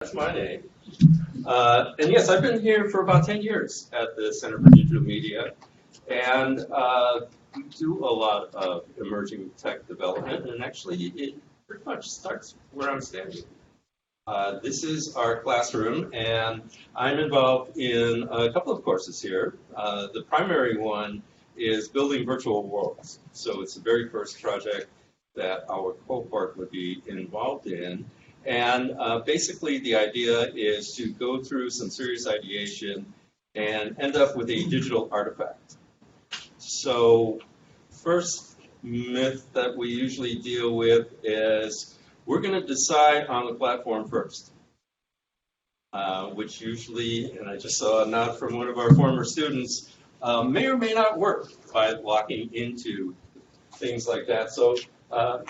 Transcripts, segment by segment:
that's my name. And yes, I've been here for about 10 years at the Center for Digital Media, and we do a lot of emerging tech development, and actually it pretty much starts where I'm standing. This is our classroom, and I'm involved in a couple of courses here. The primary one is building virtual worlds. So it's the very first project that our cohort would be involved in. And basically the idea is to go through some serious ideation and end up with a digital artifact. So first myth that we usually deal with is we're going to decide on the platform first, which usually, and I just saw a nod from one of our former students, may or may not work by locking into things like that. So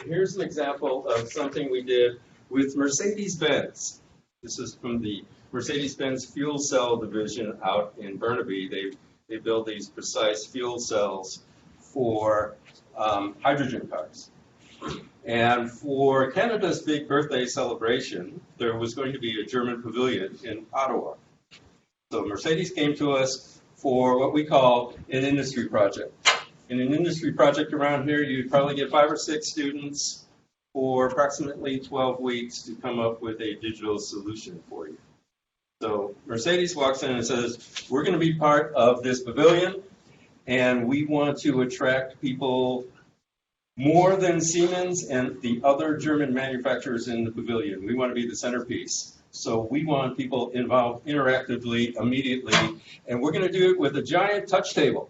here's an example of something we did with Mercedes-Benz. This is from the Mercedes-Benz fuel cell division out in Burnaby. They build these precise fuel cells for hydrogen cars. And for Canada's big birthday celebration, there was going to be a German pavilion in Ottawa. So Mercedes came to us for what we call an industry project. In an industry project around here, you'd probably get 5 or 6 students for approximately 12 weeks to come up with a digital solution for you. So Mercedes walks in and says, we're going to be part of this pavilion, and we want to attract people more than Siemens and the other German manufacturers in the pavilion. We want to be the centerpiece. So we want people involved interactively, immediately, and we're going to do it with a giant touch table.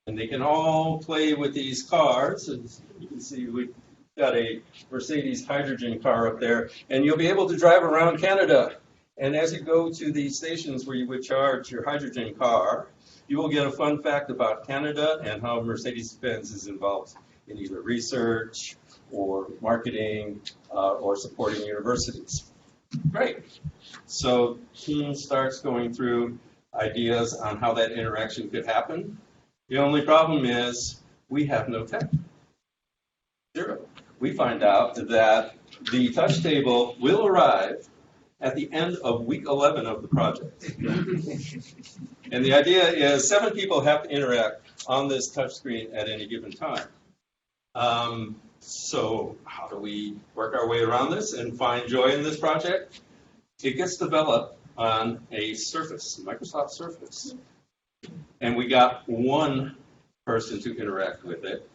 And they can all play with these cars. As you can see, we've got a Mercedes hydrogen car up there, and you'll be able to drive around Canada. And as you go to these stations where you would charge your hydrogen car, you will get a fun fact about Canada and how Mercedes-Benz is involved in either research or marketing or supporting universities. Great. So team starts going through ideas on how that interaction could happen. The only problem is we have no tech. Zero. We find out that the touch table will arrive at the end of week 11 of the project. And the idea is 7 people have to interact on this touch screen at any given time. So how do we work our way around this and find joy in this project? It gets developed on a Surface, Microsoft Surface. And we got one person to interact with it,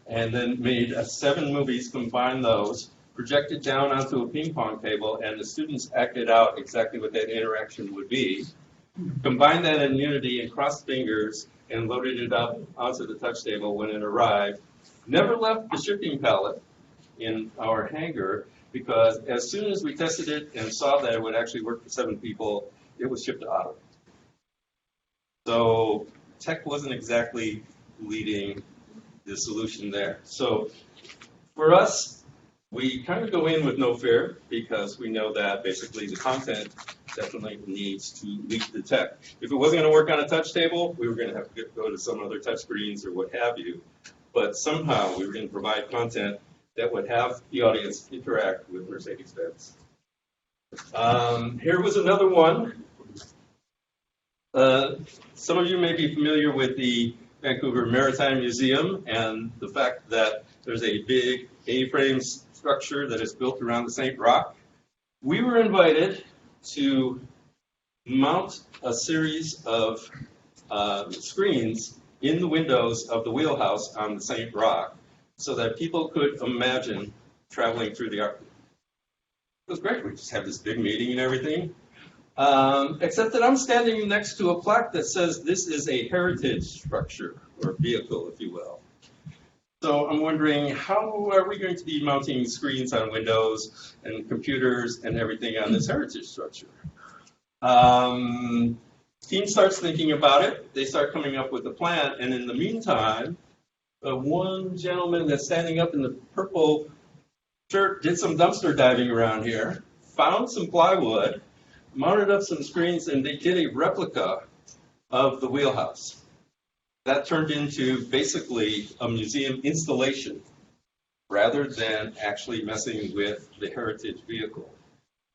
and then made 7 movies, combined those, projected down onto a ping pong table, and the students acted out exactly what that interaction would be. Combined that in Unity and crossed fingers and loaded it up onto the touch table when it arrived. Never left the shipping pallet in our hangar because as soon as we tested it and saw that it would actually work for 7 people, it was shipped to Ottawa. So tech wasn't exactly leading the solution there. So for us, we kind of go in with no fear because we know that basically the content definitely needs to lead the tech. If it wasn't going to work on a touch table, we were going to have to go to some other touch screens or what have you. But somehow we were going to provide content that would have the audience interact with Mercedes-Benz. Here was another one. Some of you may be familiar with the Vancouver Maritime Museum and the fact that there's a big A-frame structure that is built around the St. Rock. We were invited to mount a series of screens in the windows of the wheelhouse on the St. Rock so that people could imagine traveling through the Arctic. It was great. We just had this big meeting and everything. Except that I'm standing next to a plaque that says this is a heritage structure, or vehicle, if you will. So I'm wondering, how are we going to be mounting screens on windows and computers and everything on this heritage structure? Team starts thinking about it. They start coming up with a plan. And in the meantime, one gentleman that's standing up in the purple shirt did some dumpster diving around here, found some plywood, mounted up some screens, and they did a replica of the wheelhouse. That turned into basically a museum installation rather than actually messing with the heritage vehicle.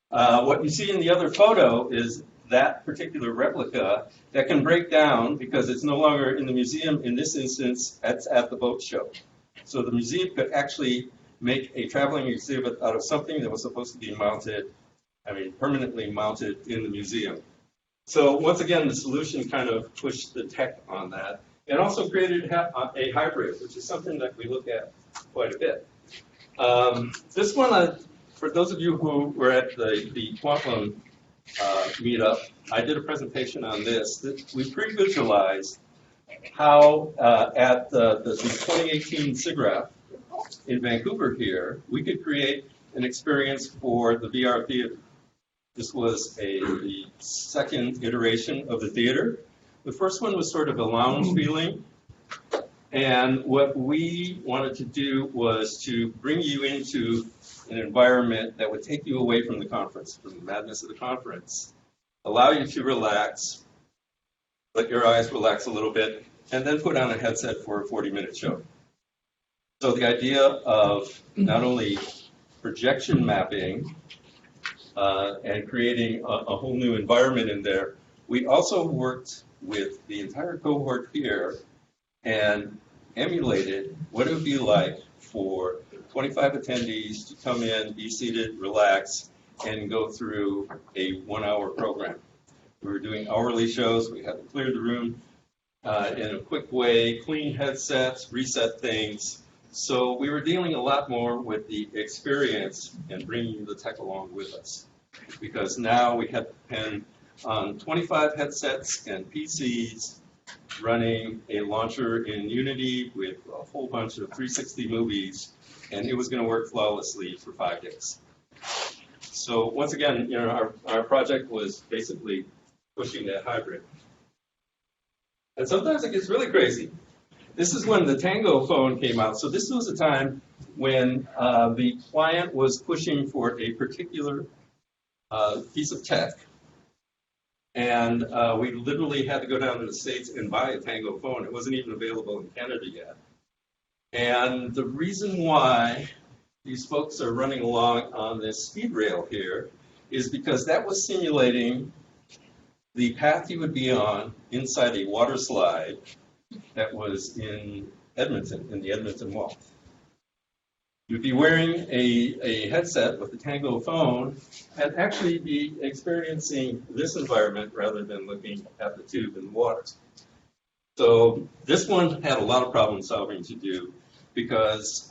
What you see in the other photo is that particular replica that can break down because it's no longer in the museum. In this instance, it's at the boat show. So the museum could actually make a traveling exhibit out of something that was supposed to be mounted, permanently mounted in the museum. So once again, the solution kind of pushed the tech on that. It also created a hybrid, which is something that we look at quite a bit. This one, for those of you who were at the Quantum meetup, I did a presentation on this. We pre-visualized how at the 2018 SIGGRAPH in Vancouver here, we could create an experience for the VR theater. This was the second iteration of the theater. The first one was sort of a lounge feeling. And what we wanted to do was to bring you into an environment that would take you away from the conference, from the madness of the conference, allow you to relax, let your eyes relax a little bit, and then put on a headset for a 40-minute show. So the idea of not only projection mapping and creating a whole new environment in there, we also worked with the entire cohort here and emulated what it would be like for 25 attendees to come in, be seated, relax, and go through a 1-hour program. We were doing hourly shows. We had to clear the room in a quick way, clean headsets, reset things. So we were dealing a lot more with the experience and bringing the tech along with us. Because now we had to depend on 25 headsets and PCs running a launcher in Unity with a whole bunch of 360 movies, and it was going to work flawlessly for 5 days. So once again, our project was basically pushing that hybrid. And sometimes it gets really crazy. This is when the Tango phone came out. So this was a time when the client was pushing for a particular piece of tech. And we literally had to go down to the States and buy a Tango phone. It wasn't even available in Canada yet. And the reason why these folks are running along on this speed rail here is because that was simulating the path you would be on inside a water slide that was in Edmonton, in the Edmonton Mall. You'd be wearing a headset with a Tango phone and actually be experiencing this environment rather than looking at the tube in the water. So this one had a lot of problem solving to do because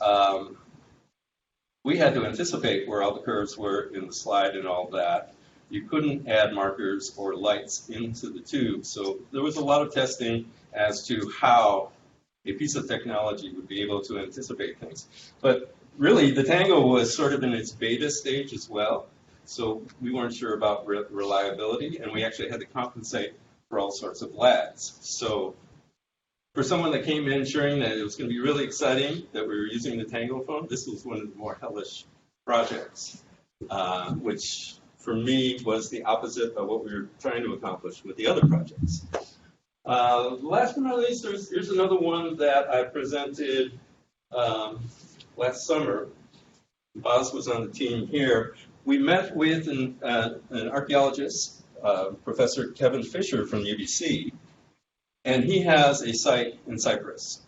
we had to anticipate where all the curves were in the slide and all that. You couldn't add markers or lights into the tube. So there was a lot of testing as to how a piece of technology would be able to anticipate things. But really, the Tango was sort of in its beta stage as well. So we weren't sure about reliability, and we actually had to compensate for all sorts of lags. So for someone that came in sharing that it was going to be really exciting that we were using the Tango phone, this was one of the more hellish projects, which for me was the opposite of what we were trying to accomplish with the other projects. Last but not least, here's another one that I presented last summer. Boz was on the team here. We met with an archaeologist, Professor Kevin Fisher from UBC, and he has a site in Cyprus.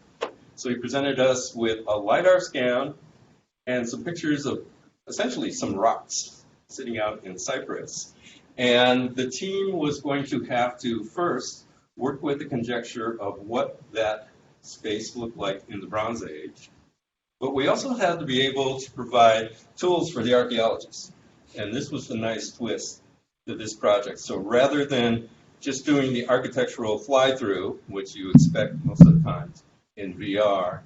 So he presented us with a LiDAR scan and some pictures of essentially some rocks sitting out in Cyprus. And the team was going to have to first work with the conjecture of what that space looked like in the Bronze Age. But we also had to be able to provide tools for the archaeologists. And this was the nice twist to this project. So rather than just doing the architectural fly-through, which you expect most of the time in VR,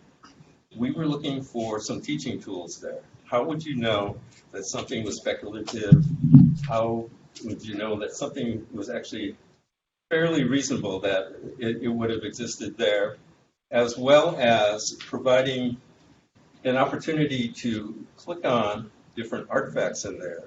we were looking for some teaching tools there. How would you know that something was speculative? How would you know that something was actually fairly reasonable that it would have existed there, as well as providing an opportunity to click on different artifacts in there,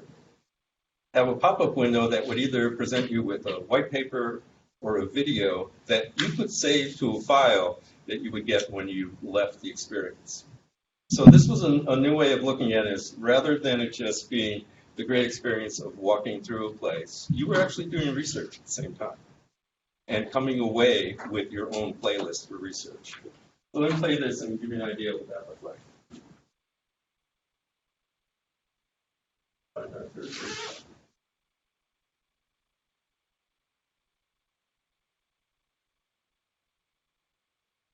have a pop-up window that would either present you with a white paper or a video that you could save to a file that you would get when you left the experience. So this was a new way of looking at it, is rather than it just being the great experience of walking through a place, you were actually doing research at the same time and coming away with your own playlist for research. So let me play this and give you an idea of what that looked like.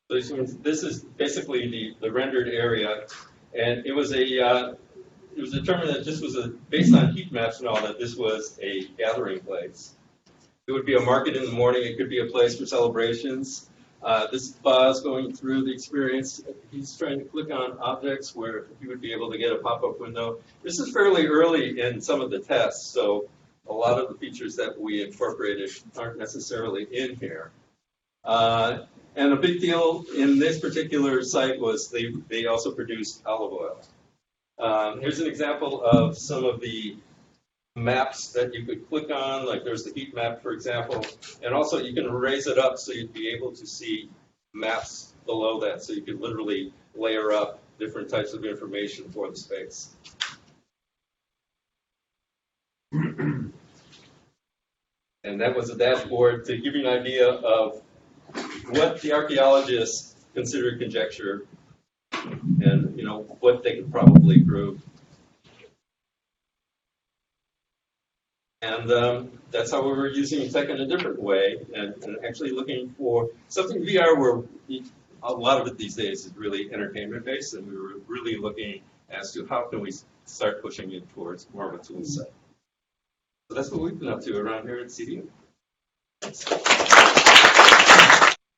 So this is basically the rendered area, and it was determined that this was based on heat maps and all, that this was a gathering place. It would be a market in the morning. It could be a place for celebrations. This is Buzz going through the experience. He's trying to click on objects where he would be able to get a pop-up window. This is fairly early in some of the tests, so a lot of the features that we incorporated aren't necessarily in here. And a big deal in this particular site was they also produced olive oil. Here's an example of some of the maps that you could click on, like there's the heat map, for example, and also you can raise it up so you'd be able to see maps below that, so you could literally layer up different types of information for the space. And that was a dashboard to give you an idea of what the archaeologists considered conjecture and what they could probably prove. And that's how we were using tech in a different way and actually looking for something VR where a lot of it these days is really entertainment based, and we were really looking as to how can we start pushing it towards more of a tool set. So that's what we've been up to around here at CDM. Thanks.